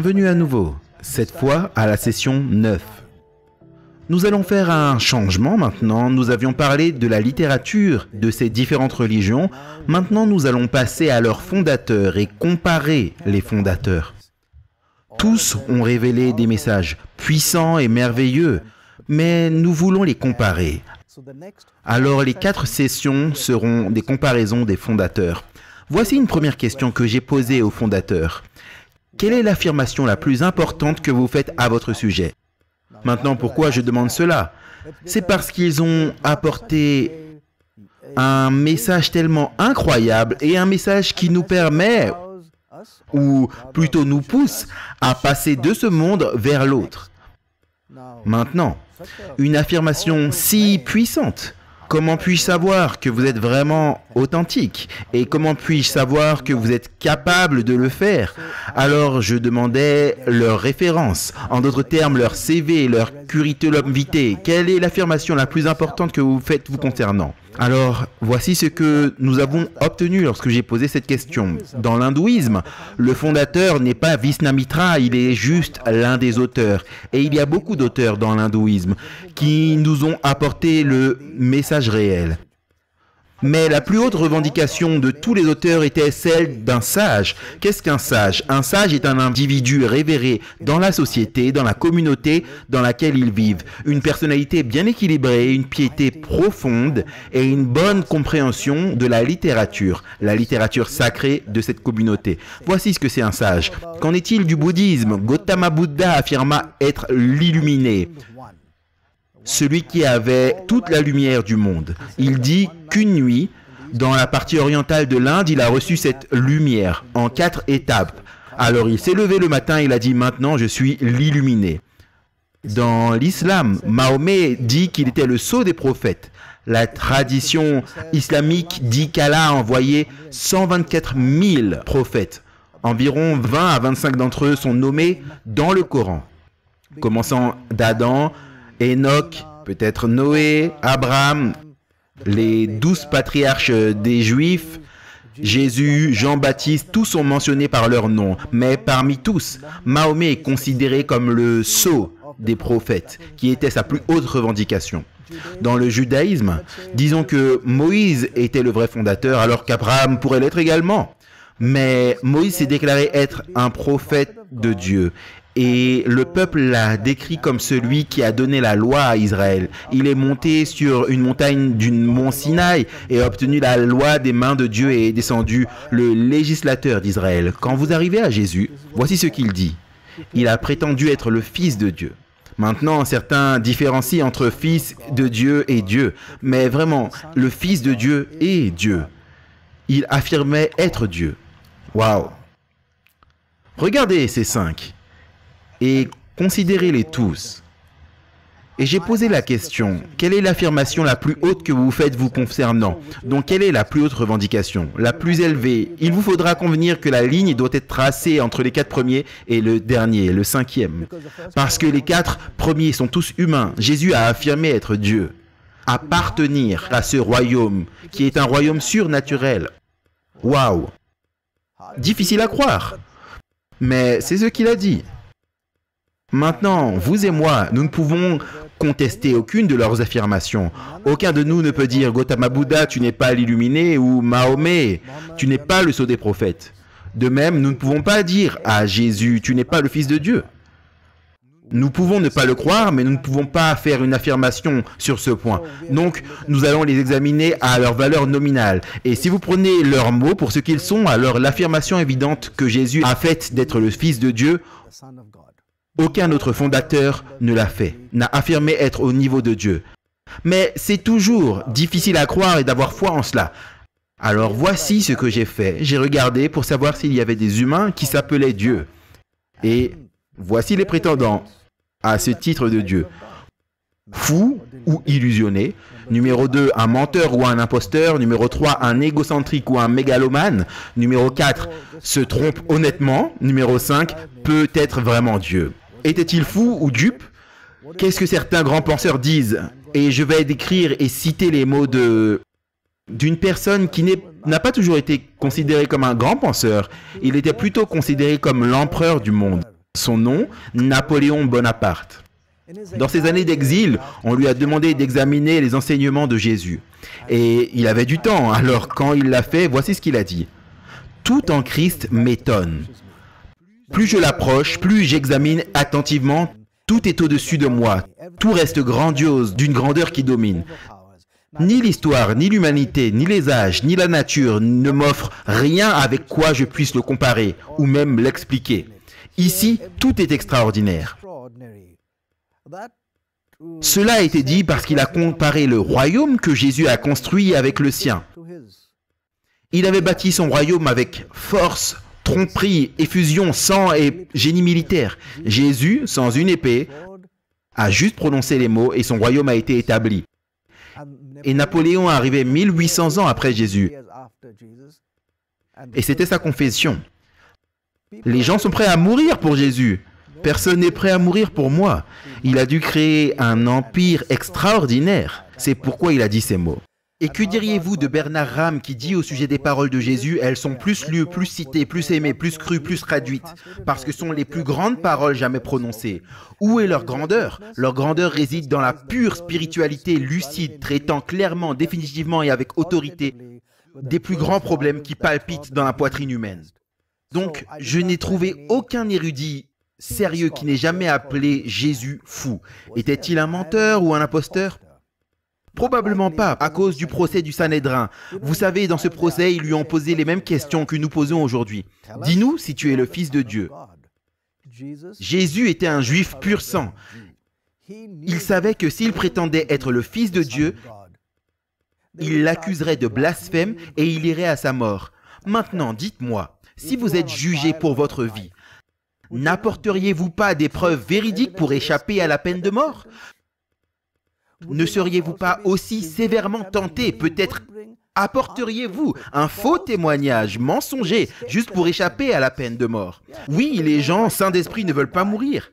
Bienvenue à nouveau, cette fois à la session 9. Nous allons faire un changement maintenant. Nous avions parlé de la littérature de ces différentes religions. Maintenant, nous allons passer à leurs fondateurs et comparer les fondateurs. Tous ont révélé des messages puissants et merveilleux, mais nous voulons les comparer. Alors, les 4 sessions seront des comparaisons des fondateurs. Voici une première question que j'ai posée aux fondateurs. Quelle est l'affirmation la plus importante que vous faites à votre sujet? Maintenant, pourquoi je demande cela? C'est parce qu'ils ont apporté un message tellement incroyable et un message qui nous permet, ou plutôt nous pousse, à passer de ce monde vers l'autre. Maintenant, une affirmation si puissante, comment puis-je savoir que vous êtes vraiment authentique? Et comment puis-je savoir que vous êtes capable de le faire? Alors, je demandais leurs références, en d'autres termes, leur CV, leur curriculum vitae. Quelle est l'affirmation la plus importante que vous faites vous concernant? Alors, voici ce que nous avons obtenu lorsque j'ai posé cette question. Dans l'hindouisme, le fondateur n'est pas Visnamitra, il est juste l'un des auteurs. Et il y a beaucoup d'auteurs dans l'hindouisme qui nous ont apporté le message réel. Mais la plus haute revendication de tous les auteurs était celle d'un sage. Qu'est-ce qu'un sage? Un sage est un individu révéré dans la société, dans la communauté dans laquelle ils vivent. Une personnalité bien équilibrée, une piété profonde et une bonne compréhension de la littérature sacrée de cette communauté. Voici ce que c'est un sage. Qu'en est-il du bouddhisme? Gautama Buddha affirma être l'illuminé, celui qui avait toute la lumière du monde. Il dit qu'une nuit, dans la partie orientale de l'Inde, il a reçu cette lumière en 4 étapes. Alors il s'est levé le matin, il a dit « Maintenant, je suis l'illuminé ». Dans l'islam, Mahomet dit qu'il était le sceau des prophètes. La tradition islamique dit qu'Allah a envoyé 124 000 prophètes. Environ 20 à 25 d'entre eux sont nommés dans le Coran, commençant d'Adam, Enoch, peut-être Noé, Abraham, les 12 patriarches des Juifs, Jésus, Jean-Baptiste, tous sont mentionnés par leur nom. Mais parmi tous, Mahomet est considéré comme le sceau des prophètes, qui était sa plus haute revendication. Dans le judaïsme, disons que Moïse était le vrai fondateur, alors qu'Abraham pourrait l'être également. Mais Moïse s'est déclaré être un prophète de Dieu. Et le peuple l'a décrit comme celui qui a donné la loi à Israël. Il est monté sur une montagne du mont Sinaï et a obtenu la loi des mains de Dieu et est descendu le législateur d'Israël. Quand vous arrivez à Jésus, voici ce qu'il dit. Il a prétendu être le Fils de Dieu. Maintenant, certains différencient entre Fils de Dieu et Dieu. Mais vraiment, le Fils de Dieu est Dieu. Il affirmait être Dieu. Waouh! Regardez ces 5. Et considérez-les tous. Et j'ai posé la question, quelle est l'affirmation la plus haute que vous faites vous concernant? Donc quelle est la plus haute revendication? La plus élevée? Il vous faudra convenir que la ligne doit être tracée entre les 4 premiers et le dernier, le 5e. Parce que les 4 premiers sont tous humains. Jésus a affirmé être Dieu, appartenir à ce royaume, qui est un royaume surnaturel. Waouh! Difficile à croire, mais c'est ce qu'il a dit. Maintenant, vous et moi, nous ne pouvons contester aucune de leurs affirmations. Aucun de nous ne peut dire « Gautama Buddha, tu n'es pas l'illuminé » ou « Mahomet, tu n'es pas le sceau des prophètes ». De même, nous ne pouvons pas dire à Jésus « Tu n'es pas le Fils de Dieu ». Nous pouvons ne pas le croire, mais nous ne pouvons pas faire une affirmation sur ce point. Donc, nous allons les examiner à leur valeur nominale. Et si vous prenez leurs mots pour ce qu'ils sont, alors l'affirmation évidente que Jésus a faite d'être le Fils de Dieu, aucun autre fondateur ne l'a fait, n'a affirmé être au niveau de Dieu. Mais c'est toujours difficile à croire et d'avoir foi en cela. Alors voici ce que j'ai fait. J'ai regardé pour savoir s'il y avait des humains qui s'appelaient Dieu. Et voici les prétendants à ce titre de Dieu. Fou ou illusionné. Numéro 2, un menteur ou un imposteur. Numéro 3, un égocentrique ou un mégalomane. Numéro 4, se trompe honnêtement. Numéro 5, peut être vraiment Dieu. Était-il fou ou dupe? Qu'est-ce que certains grands penseurs disent? Et je vais décrire et citer les mots d'une personne qui n'a pas toujours été considérée comme un grand penseur. Il était plutôt considéré comme l'empereur du monde. Son nom, Napoléon Bonaparte. Dans ses années d'exil, on lui a demandé d'examiner les enseignements de Jésus. Et il avait du temps, alors quand il l'a fait, voici ce qu'il a dit. « Tout en Christ m'étonne. Plus je l'approche, plus j'examine attentivement, tout est au-dessus de moi. Tout reste grandiose, d'une grandeur qui domine. Ni l'histoire, ni l'humanité, ni les âges, ni la nature ne m'offrent rien avec quoi je puisse le comparer ou même l'expliquer. Ici, tout est extraordinaire. » Cela a été dit parce qu'il a comparé le royaume que Jésus a construit avec le sien. Il avait bâti son royaume avec force, tromperie, effusion, sang et génie militaire. Jésus, sans une épée, a juste prononcé les mots et son royaume a été établi. Et Napoléon est arrivé 1800 ans après Jésus. Et c'était sa confession. Les gens sont prêts à mourir pour Jésus. Personne n'est prêt à mourir pour moi. Il a dû créer un empire extraordinaire. C'est pourquoi il a dit ces mots. Et que diriez-vous de Bernard Ram qui dit au sujet des paroles de Jésus, elles sont plus lues, plus citées, plus aimées, plus crues, plus traduites, parce que ce sont les plus grandes paroles jamais prononcées. Où est leur grandeur? Leur grandeur réside dans la pure spiritualité lucide, traitant clairement, définitivement et avec autorité des plus grands problèmes qui palpitent dans la poitrine humaine. Donc, je n'ai trouvé aucun érudit sérieux qui n'ait jamais appelé Jésus fou. Était-il un menteur ou un imposteur? Probablement pas, à cause du procès du Sanhédrin. Vous savez, dans ce procès, ils lui ont posé les mêmes questions que nous posons aujourd'hui. Dis-nous si tu es le Fils de Dieu. Jésus était un juif pur sang. Il savait que s'il prétendait être le Fils de Dieu, il l'accuserait de blasphème et il irait à sa mort. Maintenant, dites-moi, si vous êtes jugé pour votre vie, n'apporteriez-vous pas des preuves véridiques pour échapper à la peine de mort? Ne seriez-vous pas aussi sévèrement tenté? Peut-être apporteriez-vous un faux témoignage mensonger juste pour échapper à la peine de mort? Oui, les gens saints d'esprit ne veulent pas mourir.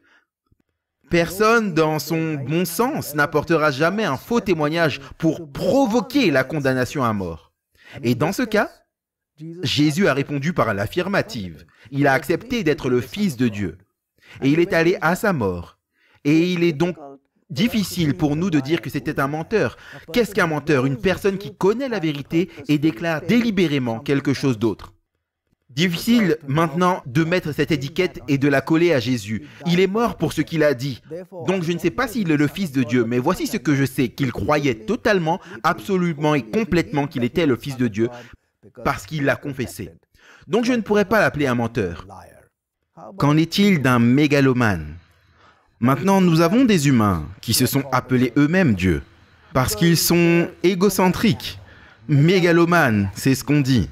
Personne dans son bon sens n'apportera jamais un faux témoignage pour provoquer la condamnation à mort. Et dans ce cas, Jésus a répondu par l'affirmative. Il a accepté d'être le Fils de Dieu. Et il est allé à sa mort. Et il est donc difficile pour nous de dire que c'était un menteur. Qu'est-ce qu'un menteur? Une personne qui connaît la vérité et déclare délibérément quelque chose d'autre. Difficile maintenant de mettre cette étiquette et de la coller à Jésus. Il est mort pour ce qu'il a dit. Donc je ne sais pas s'il est le Fils de Dieu, mais voici ce que je sais, qu'il croyait totalement, absolument et complètement qu'il était le Fils de Dieu parce qu'il l'a confessé. Donc je ne pourrais pas l'appeler un menteur. Qu'en est-il d'un mégalomane? Maintenant, nous avons des humains qui se sont appelés eux-mêmes Dieu, parce qu'ils sont égocentriques. Mégalomanes, c'est ce qu'on dit.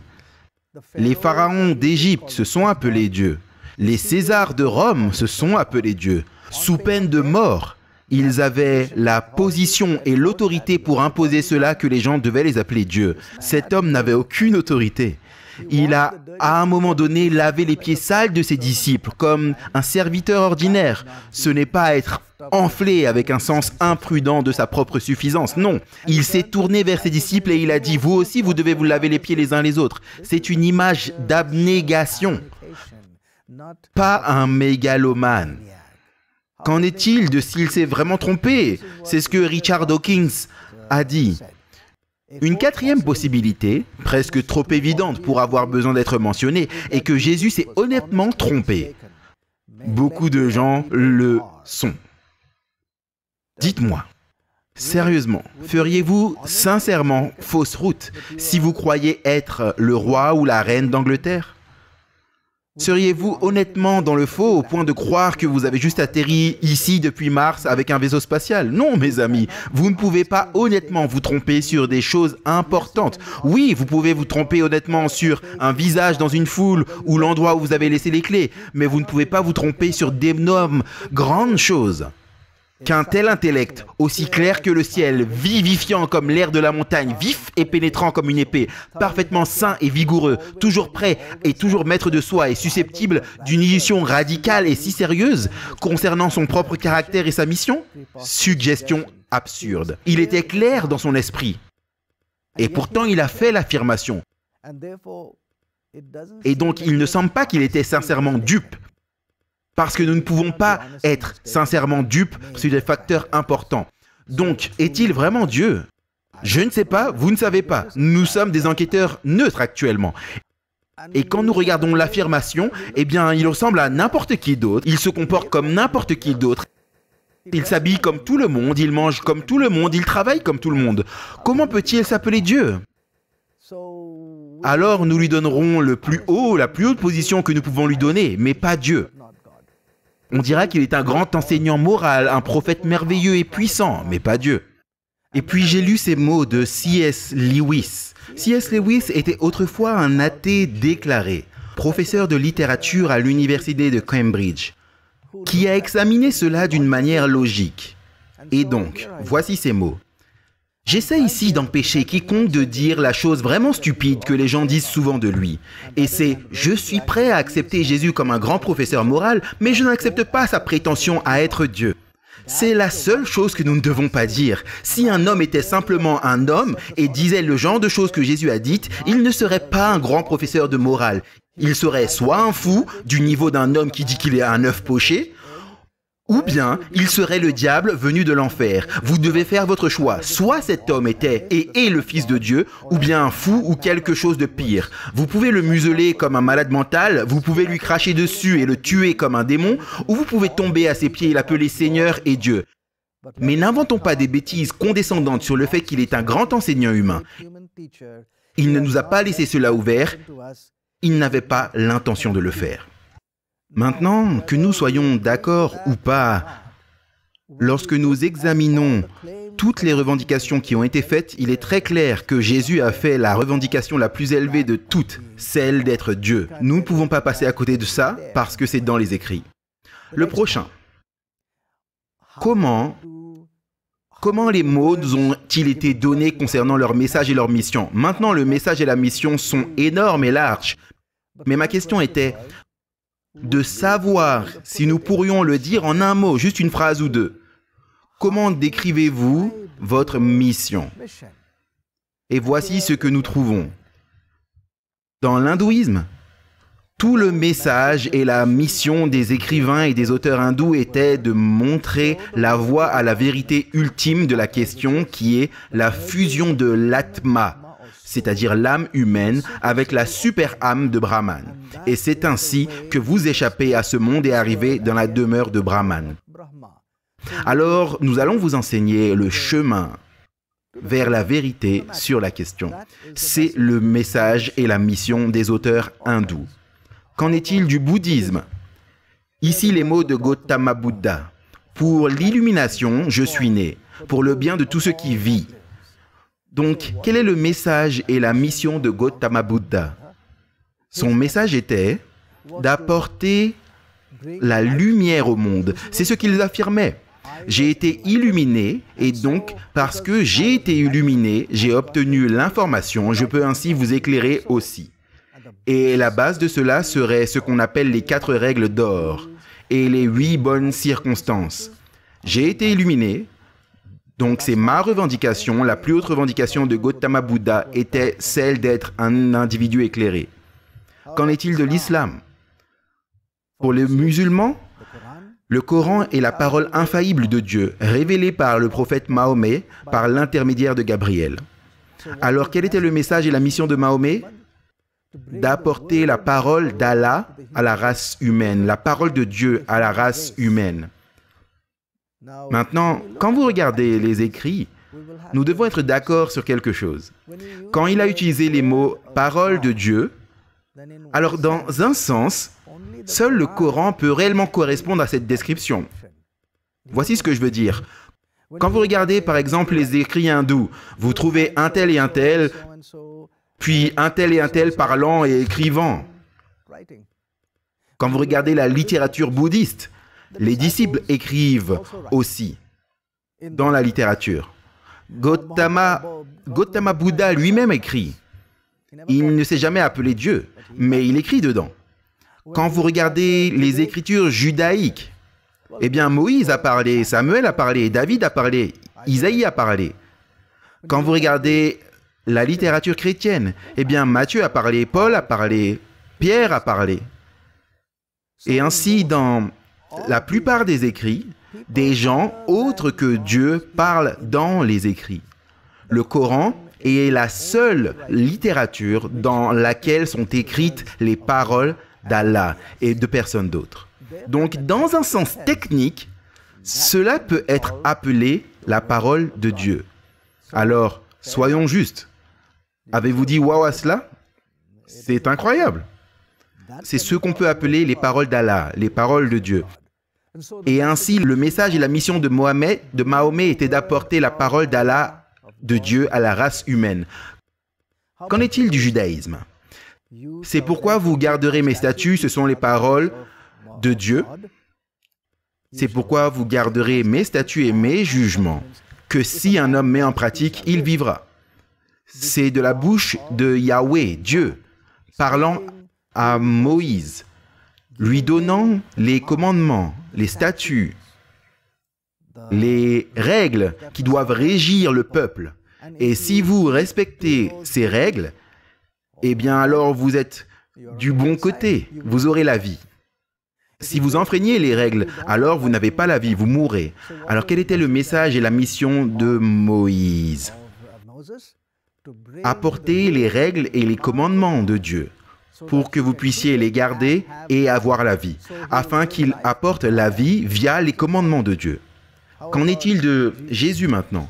Les pharaons d'Égypte se sont appelés Dieu. Les Césars de Rome se sont appelés Dieu. Sous peine de mort, ils avaient la position et l'autorité pour imposer cela que les gens devaient les appeler Dieu. Cet homme n'avait aucune autorité. Il a, à un moment donné, lavé les pieds sales de ses disciples, comme un serviteur ordinaire. Ce n'est pas être enflé avec un sens imprudent de sa propre suffisance, non. Il s'est tourné vers ses disciples et il a dit, vous aussi, vous devez vous laver les pieds les uns les autres. C'est une image d'abnégation, pas un mégalomane. Qu'en est-il de s'il s'est vraiment trompé? C'est ce que Richard Dawkins a dit. Une quatrième possibilité, presque trop évidente pour avoir besoin d'être mentionnée, est que Jésus s'est honnêtement trompé. Beaucoup de gens le sont. Dites-moi, sérieusement, feriez-vous sincèrement fausse route si vous croyez être le roi ou la reine d'Angleterre? Seriez-vous honnêtement dans le faux au point de croire que vous avez juste atterri ici depuis Mars avec un vaisseau spatial? Non, mes amis, vous ne pouvez pas honnêtement vous tromper sur des choses importantes. Oui, vous pouvez vous tromper honnêtement sur un visage dans une foule ou l'endroit où vous avez laissé les clés, mais vous ne pouvez pas vous tromper sur d'énormes, grandes choses. Qu'un tel intellect, aussi clair que le ciel, vivifiant comme l'air de la montagne, vif et pénétrant comme une épée, parfaitement sain et vigoureux, toujours prêt et toujours maître de soi et susceptible d'une illusion radicale et si sérieuse concernant son propre caractère et sa mission? Suggestion absurde. Il était clair dans son esprit. Et pourtant, il a fait l'affirmation. Et donc, il ne semble pas qu'il était sincèrement dupe. Parce que nous ne pouvons pas être sincèrement dupes sur des facteurs importants. Donc, est-il vraiment Dieu? Je ne sais pas, vous ne savez pas. Nous sommes des enquêteurs neutres actuellement. Et quand nous regardons l'affirmation, eh bien, il ressemble à n'importe qui d'autre. Il se comporte comme n'importe qui d'autre. Il s'habille comme tout le monde, il mange comme tout le monde, il travaille comme tout le monde. Comment peut-il s'appeler Dieu? Alors nous lui donnerons la plus haute position que nous pouvons lui donner, mais pas Dieu. On dira qu'il est un grand enseignant moral, un prophète merveilleux et puissant, mais pas Dieu. Et puis j'ai lu ces mots de C.S. Lewis. C.S. Lewis était autrefois un athée déclaré, professeur de littérature à l'université de Cambridge, qui a examiné cela d'une manière logique. Et donc, voici ces mots. J'essaie ici d'empêcher quiconque de dire la chose vraiment stupide que les gens disent souvent de lui. Et c'est « Je suis prêt à accepter Jésus comme un grand professeur moral, mais je n'accepte pas sa prétention à être Dieu. » C'est la seule chose que nous ne devons pas dire. Si un homme était simplement un homme et disait le genre de choses que Jésus a dites, il ne serait pas un grand professeur de morale. Il serait soit un fou, du niveau d'un homme qui dit qu'il est un œuf poché, ou bien il serait le diable venu de l'enfer. Vous devez faire votre choix. Soit cet homme était et est le Fils de Dieu, ou bien un fou ou quelque chose de pire. Vous pouvez le museler comme un malade mental, vous pouvez lui cracher dessus et le tuer comme un démon, ou vous pouvez tomber à ses pieds et l'appeler Seigneur et Dieu. Mais n'inventons pas des bêtises condescendantes sur le fait qu'il est un grand enseignant humain. Il ne nous a pas laissé cela ouvert, il n'avait pas l'intention de le faire. Maintenant, que nous soyons d'accord ou pas, lorsque nous examinons toutes les revendications qui ont été faites, il est très clair que Jésus a fait la revendication la plus élevée de toutes, celle d'être Dieu. Nous ne pouvons pas passer à côté de ça parce que c'est dans les écrits. Le prochain. Comment les mots nous ont-ils été donnés concernant leur message et leur mission? Maintenant, le message et la mission sont énormes et larges. Mais ma question était de savoir si nous pourrions le dire en un mot, juste une phrase ou deux. Comment décrivez-vous votre mission? Et voici ce que nous trouvons. Dans l'hindouisme, tout le message et la mission des écrivains et des auteurs hindous était de montrer la voie à la vérité ultime de la question qui est la fusion de l'Atma, c'est-à-dire l'âme humaine, avec la super-âme de Brahman. Et c'est ainsi que vous échappez à ce monde et arrivez dans la demeure de Brahman. Alors, nous allons vous enseigner le chemin vers la vérité sur la question. C'est le message et la mission des auteurs hindous. Qu'en est-il du bouddhisme? Ici les mots de Gautama Buddha. Pour l'illumination, je suis né, pour le bien de tout ce qui vit. Donc, quel est le message et la mission de Gautama Buddha? Son message était d'apporter la lumière au monde. C'est ce qu'il affirmait. J'ai été illuminé et donc, parce que j'ai été illuminé, j'ai obtenu l'information. Je peux ainsi vous éclairer aussi. Et la base de cela serait ce qu'on appelle les 4 règles d'or et les 8 bonnes circonstances. J'ai été illuminé. Donc c'est ma revendication, la plus haute revendication de Gautama Buddha était celle d'être un individu éclairé. Qu'en est-il de l'islam? Pour les musulmans, le Coran est la parole infaillible de Dieu, révélée par le prophète Mahomet par l'intermédiaire de Gabriel. Alors quel était le message et la mission de Mahomet? D'apporter la parole d'Allah à la race humaine, la parole de Dieu à la race humaine. Maintenant, quand vous regardez les écrits, nous devons être d'accord sur quelque chose. Quand il a utilisé les mots « parole de Dieu », alors dans un sens, seul le Coran peut réellement correspondre à cette description. Voici ce que je veux dire. Quand vous regardez par exemple les écrits hindous, vous trouvez un tel et un tel, puis un tel et un tel parlant et écrivant. Quand vous regardez la littérature bouddhiste, les disciples écrivent aussi dans la littérature. Gautama Buddha lui-même écrit. Il ne s'est jamais appelé Dieu, mais il écrit dedans. Quand vous regardez les écritures judaïques, eh bien Moïse a parlé, Samuel a parlé, David a parlé, Isaïe a parlé. Quand vous regardez la littérature chrétienne, eh bien Matthieu a parlé, Paul a parlé, Pierre a parlé. Et ainsi, dans la plupart des écrits, des gens autres que Dieu parlent dans les écrits. Le Coran est la seule littérature dans laquelle sont écrites les paroles d'Allah et de personne d'autre. Donc, dans un sens technique, cela peut être appelé la parole de Dieu. Alors, soyons justes. Avez-vous dit « waouh » à cela? C'est incroyable. C'est ce qu'on peut appeler les paroles d'Allah, les paroles de Dieu. Et ainsi, le message et la mission de Mahomet était d'apporter la parole d'Allah, de Dieu, à la race humaine. Qu'en est-il du judaïsme? C'est pourquoi vous garderez mes statuts, ce sont les paroles de Dieu. C'est pourquoi vous garderez mes statuts et mes jugements, que si un homme met en pratique, il vivra. C'est de la bouche de Yahweh, Dieu, parlant à Moïse, lui donnant les commandements, les statuts, les règles qui doivent régir le peuple. Et si vous respectez ces règles, eh bien alors vous êtes du bon côté, vous aurez la vie. Si vous enfreignez les règles, alors vous n'avez pas la vie, vous mourrez. Alors quel était le message et la mission de Moïse? Apporter les règles et les commandements de Dieu pour que vous puissiez les garder et avoir la vie, afin qu'il apporte la vie via les commandements de Dieu. Qu'en est-il de Jésus maintenant?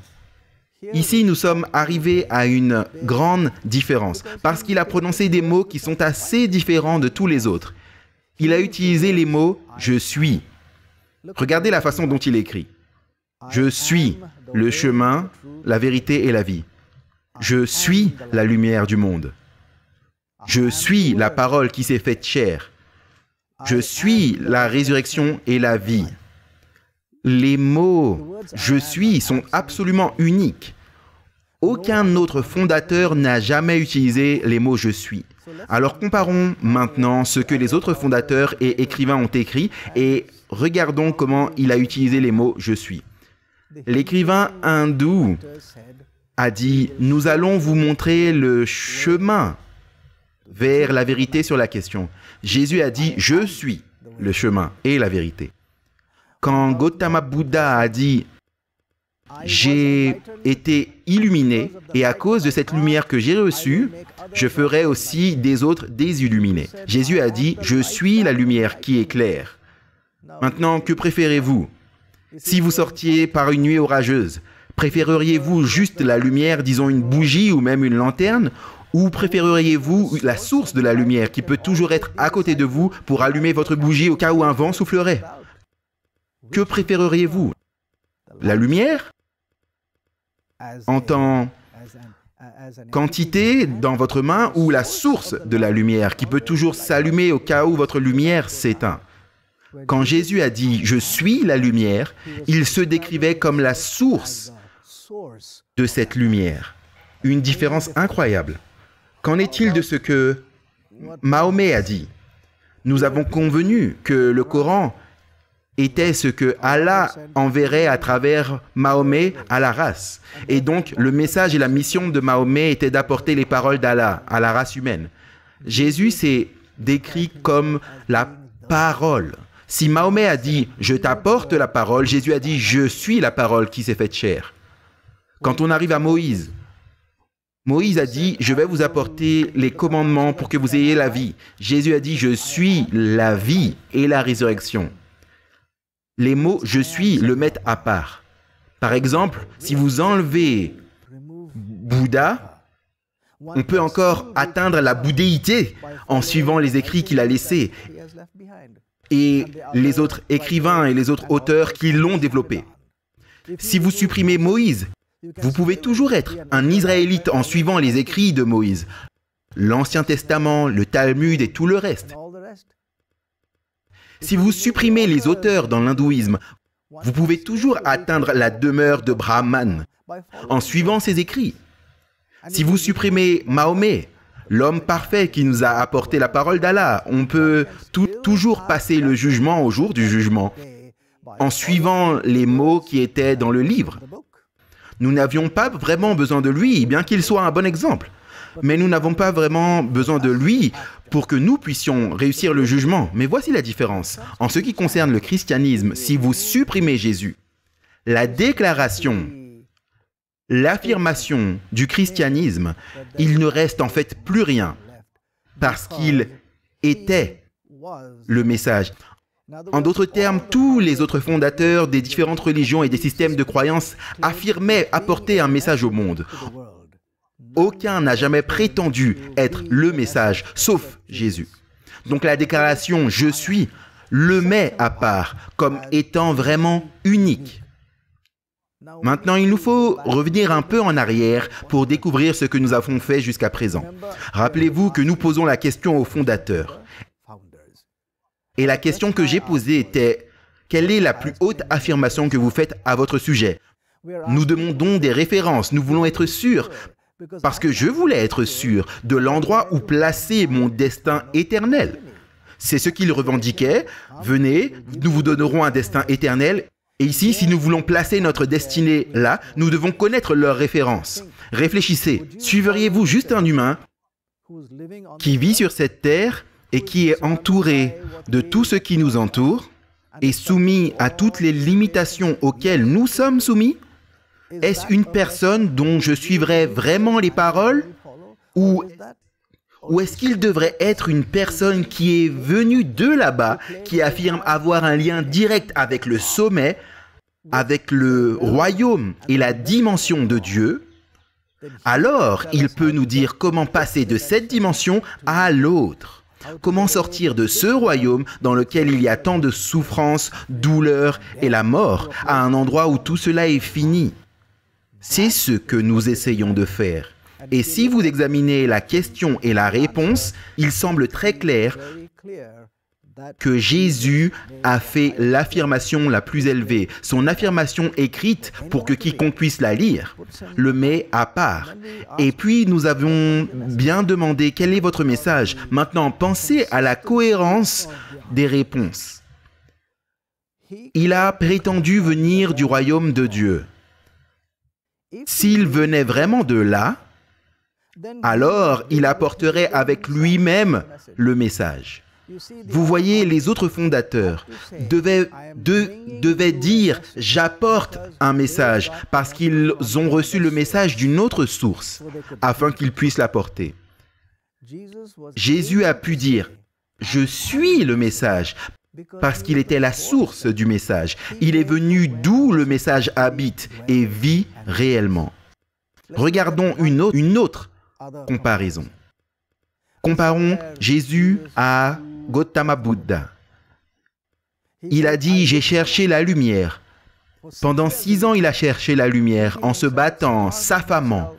Ici, nous sommes arrivés à une grande différence, parce qu'il a prononcé des mots qui sont assez différents de tous les autres. Il a utilisé les mots « je suis ». Regardez la façon dont il écrit. « Je suis le chemin, la vérité et la vie. Je suis la lumière du monde. Je suis la parole qui s'est faite chair. Je suis la résurrection et la vie. » Les mots « je suis » sont absolument uniques. Aucun autre fondateur n'a jamais utilisé les mots « je suis ». Alors comparons maintenant ce que les autres fondateurs et écrivains ont écrit et regardons comment il a utilisé les mots « je suis ». L'écrivain hindou a dit « Nous allons vous montrer le chemin vers la vérité sur la question ». Jésus a dit « Je suis le chemin et la vérité ». Quand Gautama Bouddha a dit « J'ai été illuminé et à cause de cette lumière que j'ai reçue, je ferai aussi des autres désilluminés. » Jésus a dit « Je suis la lumière qui éclaire. » Maintenant, que préférez-vous? Si vous sortiez par une nuit orageuse, préféreriez-vous juste la lumière, disons une bougie ou même une lanterne, ou préféreriez-vous la source de la lumière qui peut toujours être à côté de vous pour allumer votre bougie au cas où un vent soufflerait? Que préféreriez-vous? La lumière en tant quantité dans votre main ou la source de la lumière qui peut toujours s'allumer au cas où votre lumière s'éteint? Quand Jésus a dit « Je suis la lumière », il se décrivait comme la source de cette lumière. Une différence incroyable. Qu'en est-il de ce que Mahomet a dit? Nous avons convenu que le Coran était ce que Allah enverrait à travers Mahomet à la race. Et donc, le message et la mission de Mahomet étaient d'apporter les paroles d'Allah à la race humaine. Jésus s'est décrit comme la parole. Si Mahomet a dit « Je t'apporte la parole », Jésus a dit « Je suis la parole qui s'est faite chair ». Quand on arrive à Moïse, Moïse a dit « Je vais vous apporter les commandements pour que vous ayez la vie ». Jésus a dit « Je suis la vie et la résurrection ». Les mots « je suis » le mettent à part. Par exemple, si vous enlevez Bouddha, on peut encore atteindre la bouddhéité en suivant les écrits qu'il a laissés et les autres écrivains et les autres auteurs qui l'ont développé. Si vous supprimez Moïse, vous pouvez toujours être un Israélite en suivant les écrits de Moïse, l'Ancien Testament, le Talmud et tout le reste. Si vous supprimez les auteurs dans l'hindouisme, vous pouvez toujours atteindre la demeure de Brahman en suivant ses écrits. Si vous supprimez Mahomet, l'homme parfait qui nous a apporté la parole d'Allah, on peut toujours passer le jugement au jour du jugement en suivant les mots qui étaient dans le livre. Nous n'avions pas vraiment besoin de lui, bien qu'il soit un bon exemple. Mais nous n'avons pas vraiment besoin de lui pour que nous puissions réussir le jugement. Mais voici la différence. En ce qui concerne le christianisme, si vous supprimez Jésus, la déclaration, l'affirmation du christianisme, il ne reste en fait plus rien parce qu'il était le message. En d'autres termes, tous les autres fondateurs des différentes religions et des systèmes de croyances affirmaient apporter un message au monde. Aucun n'a jamais prétendu être le message, sauf Jésus. Donc la déclaration « Je suis » le met à part comme étant vraiment unique. Maintenant, il nous faut revenir un peu en arrière pour découvrir ce que nous avons fait jusqu'à présent. Rappelez-vous que nous posons la question aux fondateurs. Et la question que j'ai posée était « Quelle est la plus haute affirmation que vous faites à votre sujet ?» Nous demandons des références, nous voulons être sûrs, parce que je voulais être sûr de l'endroit où placer mon destin éternel. C'est ce qu'ils revendiquaient. Venez, nous vous donnerons un destin éternel. Et ici, si nous voulons placer notre destinée là, nous devons connaître leurs références. Réfléchissez, suivriez-vous juste un humain qui vit sur cette terre et qui est entouré de tout ce qui nous entoure et soumis à toutes les limitations auxquelles nous sommes soumis? Est-ce une personne dont je suivrais vraiment les paroles? Ou est-ce qu'il devrait être une personne qui est venue de là-bas, qui affirme avoir un lien direct avec le sommet, avec le royaume et la dimension de Dieu? Alors, il peut nous dire comment passer de cette dimension à l'autre. Comment sortir de ce royaume dans lequel il y a tant de souffrance, douleur et la mort, à un endroit où tout cela est fini? C'est ce que nous essayons de faire. Et si vous examinez la question et la réponse, il semble très clair que Jésus a fait l'affirmation la plus élevée. Son affirmation écrite, pour que quiconque puisse la lire, le met à part. Et puis nous avons bien demandé quel est votre message. Maintenant, pensez à la cohérence des réponses. Il a prétendu venir du royaume de Dieu. S'il venait vraiment de là, alors il apporterait avec lui-même le message. Vous voyez, les autres fondateurs devaient dire « j'apporte un message » parce qu'ils ont reçu le message d'une autre source afin qu'ils puissent l'apporter. Jésus a pu dire « je suis le message » parce qu'il était la source du message. Il est venu d'où le message habite et vit réellement. Regardons une autre comparaison. Comparons Jésus à Gautama Bouddha. Il a dit « j'ai cherché la lumière ». Pendant 6 ans, il a cherché la lumière en se battant, s'affamant,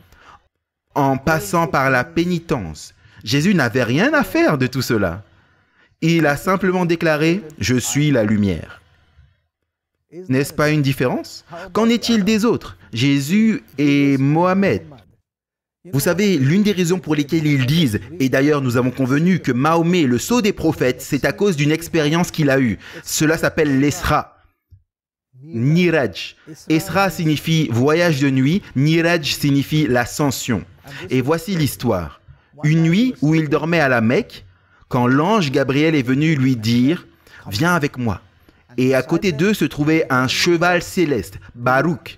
en passant par la pénitence. Jésus n'avait rien à faire de tout cela. Il a simplement déclaré « je suis la lumière ». N'est-ce pas une différence? Qu'en est-il des autres? Jésus et Mohamed. Vous savez, l'une des raisons pour lesquelles ils disent, et d'ailleurs nous avons convenu que Mahomet est le sceau des prophètes, c'est à cause d'une expérience qu'il a eue. Cela s'appelle l'Esra. Niraj. Esra signifie voyage de nuit, Niraj signifie l'ascension. Et voici l'histoire. Une nuit où il dormait à la Mecque, quand l'ange Gabriel est venu lui dire « Viens avec moi ». Et à côté d'eux se trouvait un cheval céleste, Baruch.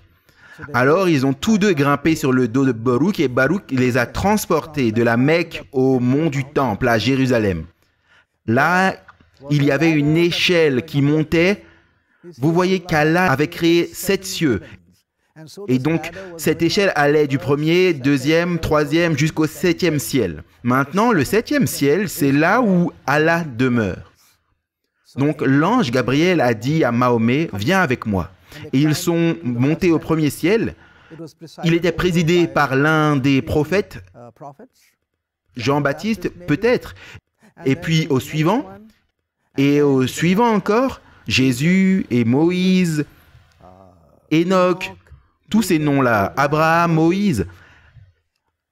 Alors ils ont tous deux grimpé sur le dos de Baruch et Baruch les a transportés de la Mecque au mont du Temple à Jérusalem. Là, il y avait une échelle qui montait. Vous voyez qu'Allah avait créé 7 cieux. Et donc, cette échelle allait du 1er, 2e, 3e jusqu'au 7e ciel. Maintenant, le 7e ciel, c'est là où Allah demeure. Donc, l'ange Gabriel a dit à Mahomet, « Viens avec moi ». Et ils sont montés au 1er ciel. Il était présidé par l'un des prophètes, Jean-Baptiste peut-être, et puis au suivant, et au suivant encore, Jésus et Moïse, Enoch, tous ces noms-là, Abraham, Moïse,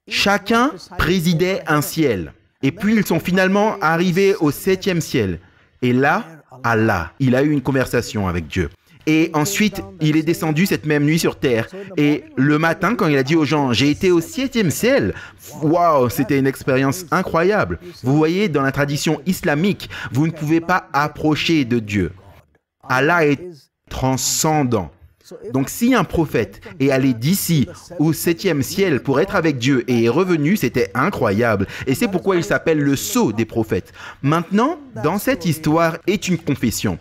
chacun présidait un ciel. Et puis ils sont finalement arrivés au 7e ciel. Et là, Allah, il a eu une conversation avec Dieu. Et ensuite, il est descendu cette même nuit sur terre. Et le matin, quand il a dit aux gens, j'ai été au 7e ciel, waouh, c'était une expérience incroyable. Vous voyez, dans la tradition islamique, vous ne pouvez pas approcher de Dieu. Allah est transcendant. Donc si un prophète est allé d'ici au 7e ciel pour être avec Dieu et est revenu, c'était incroyable. Et c'est pourquoi il s'appelle le sceau des prophètes. Maintenant, dans cette histoire est une confession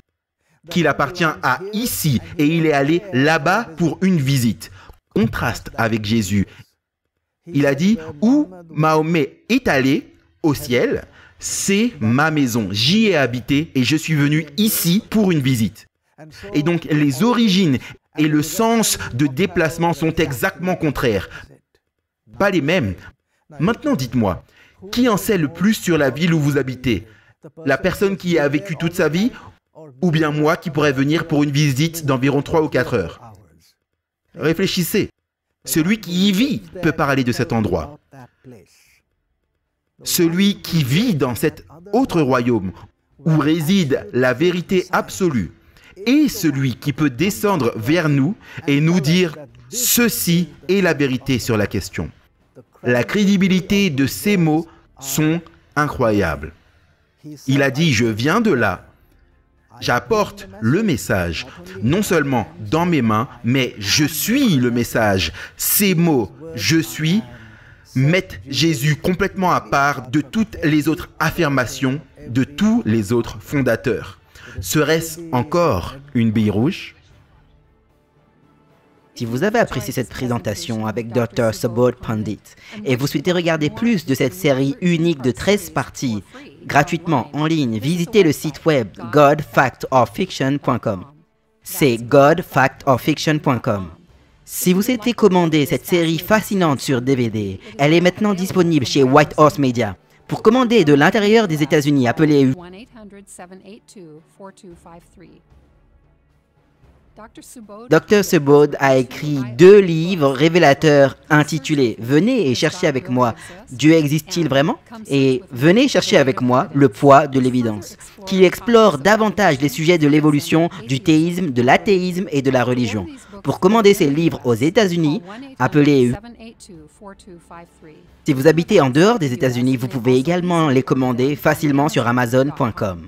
qu'il appartient à ici et il est allé là-bas pour une visite. Contraste avec Jésus. Il a dit, où Mahomet est allé au ciel, c'est ma maison. J'y ai habité et je suis venu ici pour une visite. Et donc les origines et le sens de déplacement sont exactement contraires. Pas les mêmes. Maintenant, dites-moi, qui en sait le plus sur la ville où vous habitez? La personne qui y a vécu toute sa vie ou bien moi qui pourrais venir pour une visite d'environ 3 ou 4 heures? Réfléchissez. Celui qui y vit peut parler de cet endroit. Celui qui vit dans cet autre royaume où réside la vérité absolue est celui qui peut descendre vers nous et nous dire « Ceci est la vérité sur la question ». La crédibilité de ces mots sont incroyables. Il a dit « Je viens de là ». J'apporte le message, non seulement dans mes mains, mais je suis le message. Ces mots « je suis » mettent Jésus complètement à part de toutes les autres affirmations de tous les autres fondateurs. Serait-ce encore une bille rouge? Si vous avez apprécié cette présentation avec Dr. Subodh Pandit et vous souhaitez regarder plus de cette série unique de 13 parties gratuitement en ligne, visitez le site web godfactorfiction.com. C'est godfactorfiction.com. Si vous souhaitez commander cette série fascinante sur DVD, elle est maintenant disponible chez White Horse Media. Pour commander de l'intérieur des États-Unis, appelez 1-800-782-4253. Dr. Subodh a écrit 2 livres révélateurs intitulés « Venez et cherchez avec moi, Dieu existe-t-il vraiment ?» et « Venez chercher avec moi, le poids de l'évidence », qui explore davantage les sujets de l'évolution, du théisme, de l'athéisme et de la religion. Pour commander ces livres aux États-Unis, appelez. Si vous habitez en dehors des États-Unis, vous pouvez également les commander facilement sur Amazon.com.